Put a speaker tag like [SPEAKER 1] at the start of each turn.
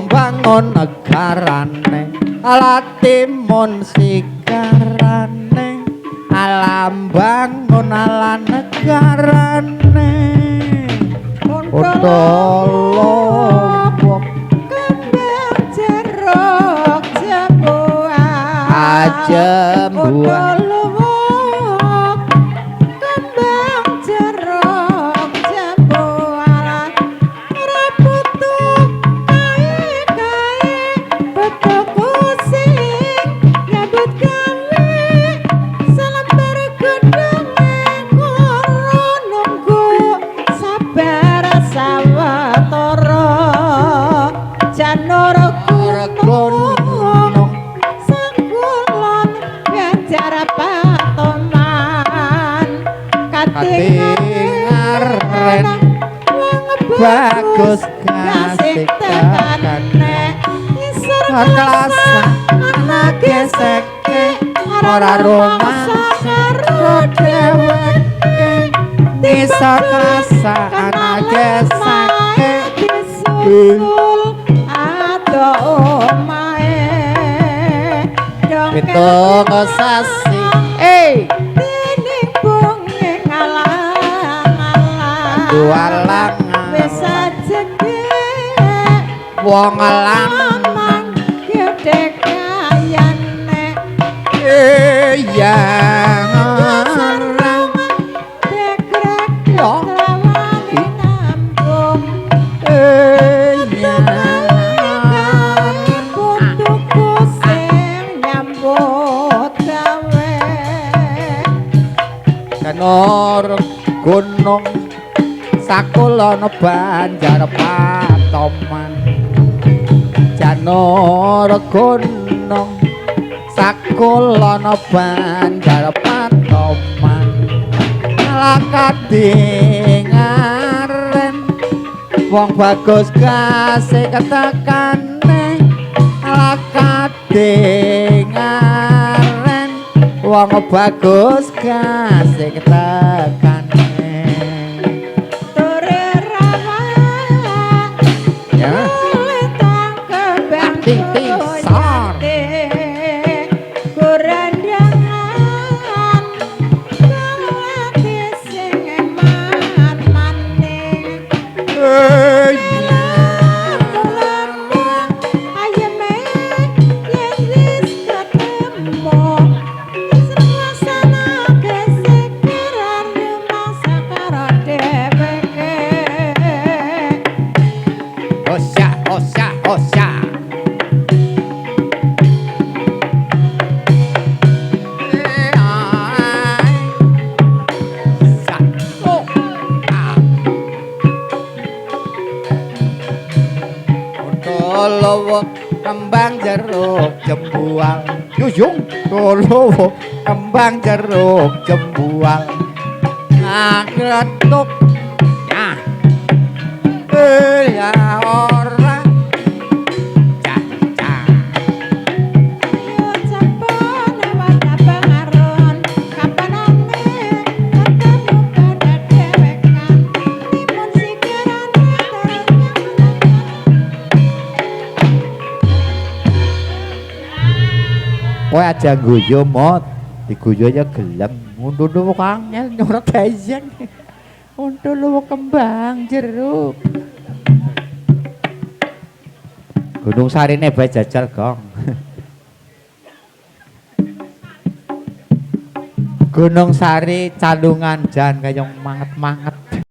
[SPEAKER 1] Bangun negarane alatimun sigarane alam bangun ala negarane Lombok
[SPEAKER 2] kembang jeruk jembuan
[SPEAKER 1] ajembuan
[SPEAKER 2] kembang jeruk jembuan raputu kai betul kusing nyambut gawe salam bergedung ngoro nunggu sabar sawetara janur gunung sangkulon ganjar patoman
[SPEAKER 1] katingaren bagus kasih tekane kelasa anak geseke ora rumangsa dheweke bisa kelasa anak geseke
[SPEAKER 2] disul ado omae
[SPEAKER 1] pitung sasi
[SPEAKER 2] dening bungi ngalang-alang
[SPEAKER 1] dualang
[SPEAKER 2] wis ajenge
[SPEAKER 1] wong lanang
[SPEAKER 2] gede kayane
[SPEAKER 1] yang orang
[SPEAKER 2] degrek lawani nambung kutuku sing nyambut gawe
[SPEAKER 1] Janur gunung sakulana banjar patoman Janur gunung sakulana banjar patoman lakadingaren wong bagus kasih ketekane lakadingaren wong bagus kasih ketekane
[SPEAKER 2] tore rawa
[SPEAKER 1] ya
[SPEAKER 2] letang kembang
[SPEAKER 1] ting ting sor
[SPEAKER 2] gorandangan kawati sing eman maning ayeme yen wis ketemu suasana kesekiran masa karo dheweke
[SPEAKER 1] osya osya osya Lowo kembang jeruk jembual yuyung lowo kembang jeruk jembual ngretuk ya ora cah cah
[SPEAKER 2] sampun wadah pengaron kapanane ketemu pada dewekan timun sikirane
[SPEAKER 1] kowe aja guyu mot diguyu aja gelem ngono kang nyora gajeng untuk lu kembang jeruk Gunung Sarine bae jajal gong Gunung Sari Calungan jan kayong manget-manget